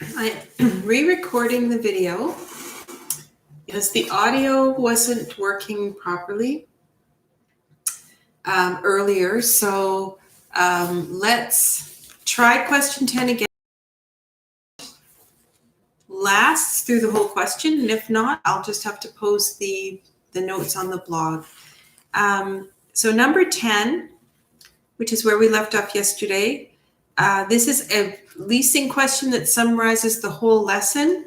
I'm re-recording the video because the audio wasn't working properly earlier. So let's try question 10 again. Lasts through the whole question, and if not, I'll just have to post the notes on the blog. So number 10, which is where we left off yesterday, this is a leasing question that summarizes the whole lesson.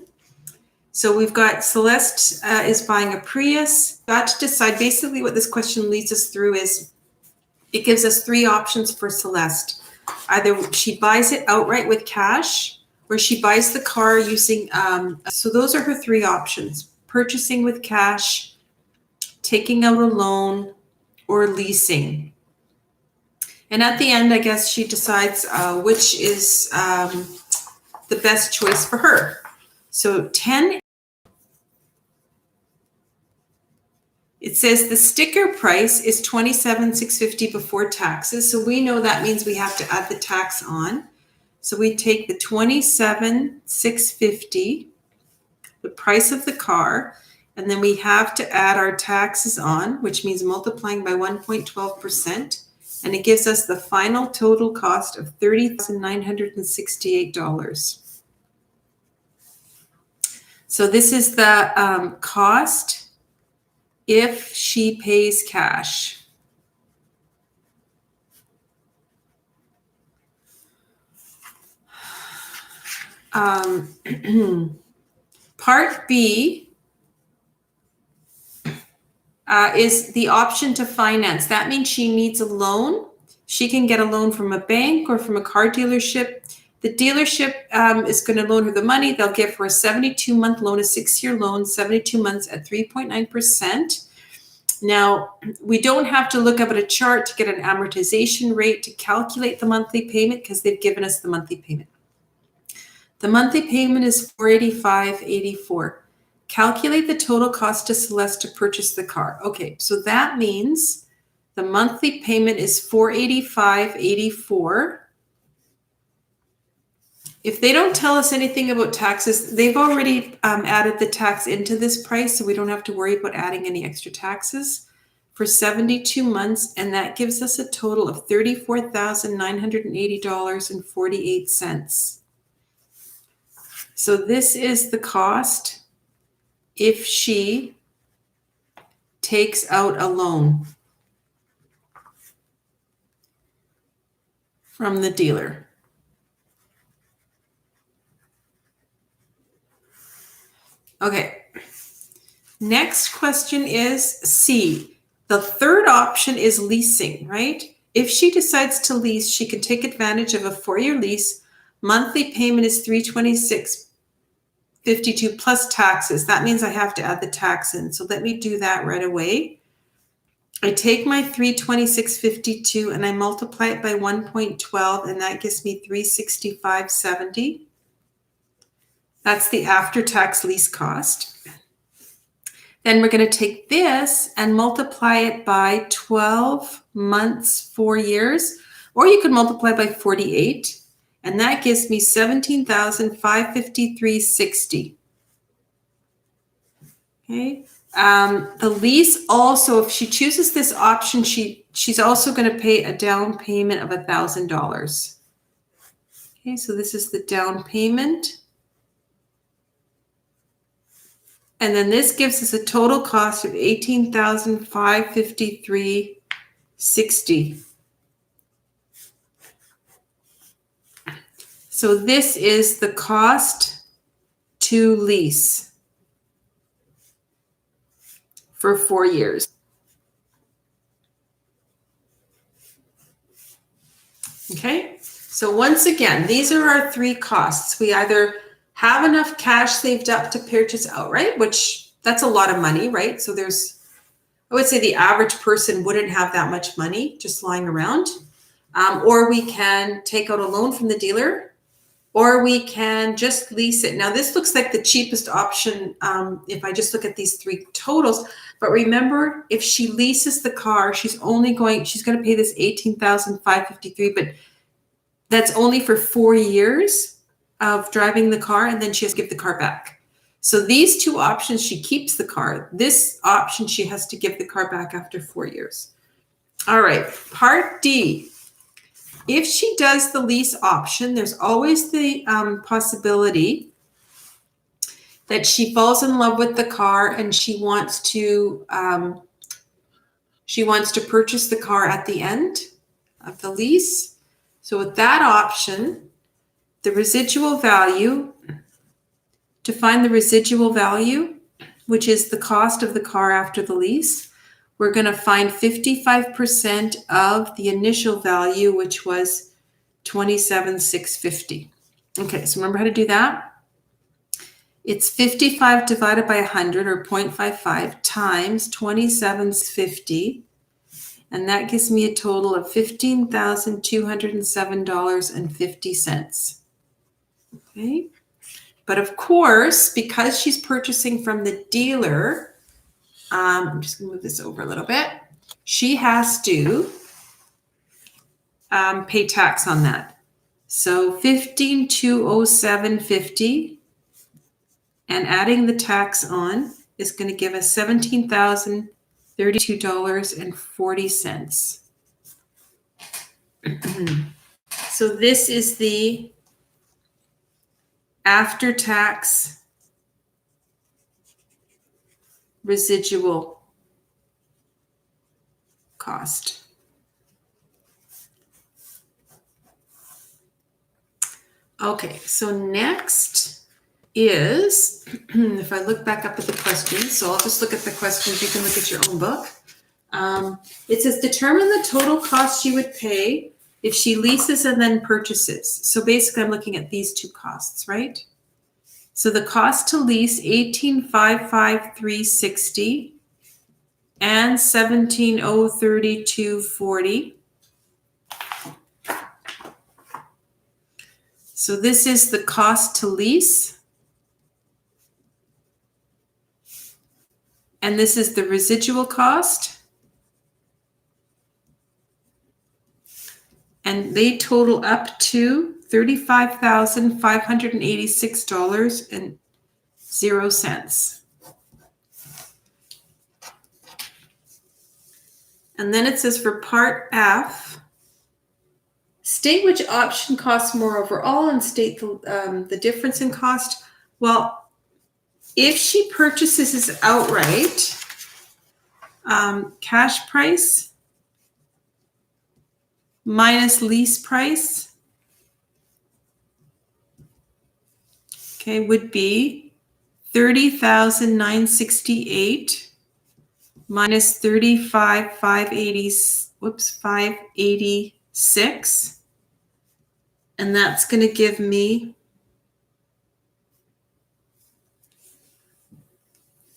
So we've got Celeste is buying a Prius. Got to decide. Basically what this question leads us through is it gives us three options for Celeste. Either she buys it outright with cash, or she buys the car using, so those are her three options: purchasing with cash, taking out a loan, or leasing. And at the end, I guess she decides which is the best choice for her. So 10, it says the sticker price is $27,650 before taxes. So we know that means we have to add the tax on. So we take the $27,650, the price of the car, and then we have to add our taxes on, which means multiplying by 1.12%. And it gives us the final total cost of $30,968. So this is the cost if she pays cash. Part B is the option to finance. That means she needs a loan. She can get a loan from a bank or from a car dealership. The dealership is going to loan her the money. They'll give her a 72-month loan, a 6-year loan, 72 months at 3.9%. Now, we don't have to look up at a chart to get an amortization rate to calculate the monthly payment because they've given us the monthly payment. The monthly payment is $485.84. Calculate the total cost to Celeste to purchase the car. Okay, so that means the monthly payment is $485.84. If they don't tell us anything about taxes, they've already added the tax into this price, so we don't have to worry about adding any extra taxes for 72 months, and that gives us a total of $34,980.48. So this is the cost if she takes out a loan from the dealer. Okay, next question is C. The third option is leasing, right? If she decides to lease, she can take advantage of a 4-year lease. Monthly payment is $326.52 plus taxes. That means I have to add the tax in. So let me do that right away. I take my $326.52 and I multiply it by 1.12, and that gives me $365.70. That's the after-tax lease cost. Then we're going to take this and multiply it by 12 months, 4 years, or you could multiply by 48, and that gives me $17,553.60. Okay. The lease also, if she chooses this option, she's also going to pay a down payment of $1,000. Okay, so this is the down payment. And then this gives us a total cost of $18,553.60. So this is the cost to lease for 4 years. Okay, so once again, these are our three costs. We either have enough cash saved up to purchase outright, which that's a lot of money, right? So I would say the average person wouldn't have that much money just lying around. Or we can take out a loan from the dealer, or we can just lease it. Now this looks like the cheapest option if I just look at these three totals. But remember, if she leases the car, she's going to pay this $18,553, but that's only for 4 years. of driving the car, and then she has to give the car back. So these two options, she keeps the car. This option, she has to give the car back after 4 years. All right, part D. If she does the lease option, there's always the possibility that she falls in love with the car and she wants to purchase the car at the end of the lease. So with that option, the residual value, to find the residual value, which is the cost of the car after the lease, we're going to find 55% of the initial value, which was $27,650. Okay, so remember how to do that? It's 55 divided by 100, or 0.55, times 27,650, and that gives me a total of $15,207.50. Okay, but of course, because she's purchasing from the dealer, I'm just going to move this over a little bit. She has to pay tax on that. So $15,207.50, and adding the tax on is going to give us $17,032.40. So this is the after-tax residual cost. Okay, so next is, if I look back up at the questions, so I'll just look at the questions, you can look at your own book. It says, determine the total cost she would pay if she leases and then purchases. So basically I'm looking at these two costs, right? So the cost to lease, $18,553.60 and $17,032.40. So this is the cost to lease, and this is the residual cost, and they total up to $35,586.00. And then it says for part F, state which option costs more overall and state the difference in cost. Well, if she purchases this outright, cash price minus lease price, okay, would be $30,968 minus $35,586, and that's going to give me,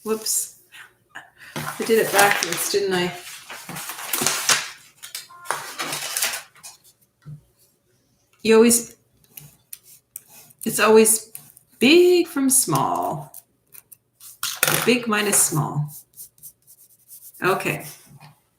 whoops, I did it backwards, didn't I? It's always big from small, big minus small. Okay,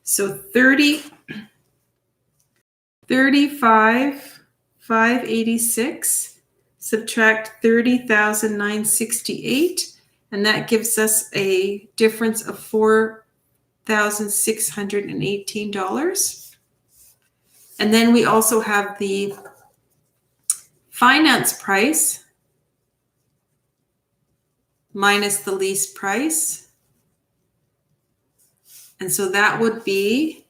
so 35,586 subtract 30,968, and that gives us a difference of $4,618. And then we also have the finance price minus the lease price. And so that would be,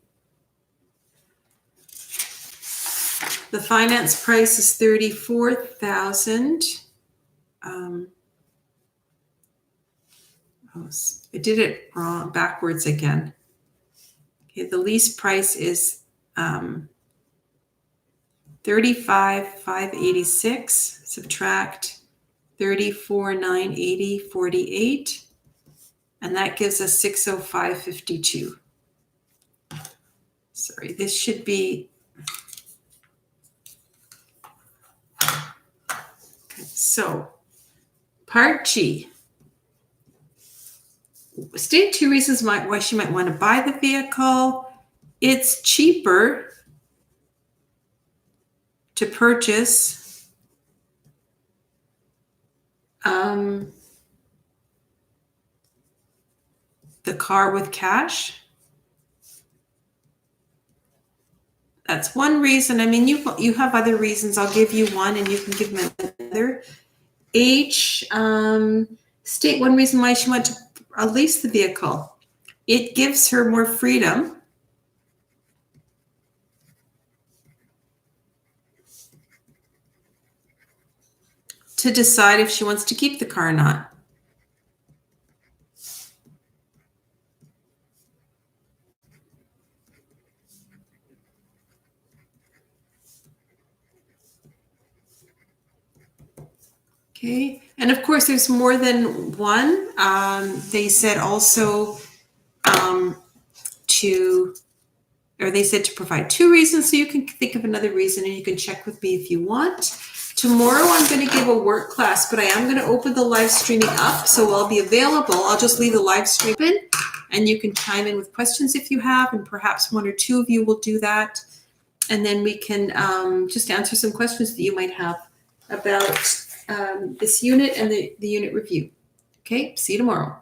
the finance price is $34,000. I did it wrong, backwards again. Okay, the lease price is $35,586, subtract $34,980.48, and that gives us $605.52. Sorry, this should be, okay, so part G. State two reasons why she might want to buy the vehicle. It's cheaper to purchase The car with cash. That's one reason. I mean, you have other reasons. I'll give you one and you can give me another. H, state one reason why she went to lease the vehicle. It gives her more freedom to decide if she wants to keep the car or not. Okay, and of course there's more than one. They said also they said to provide two reasons, so you can think of another reason and you can check with me if you want. Tomorrow I'm going to give a work class, but I am going to open the live streaming up, so I'll be available. I'll just leave the live stream open and you can chime in with questions if you have, and perhaps one or two of you will do that. And then we can just answer some questions that you might have about this unit and the unit review. Okay, see you tomorrow.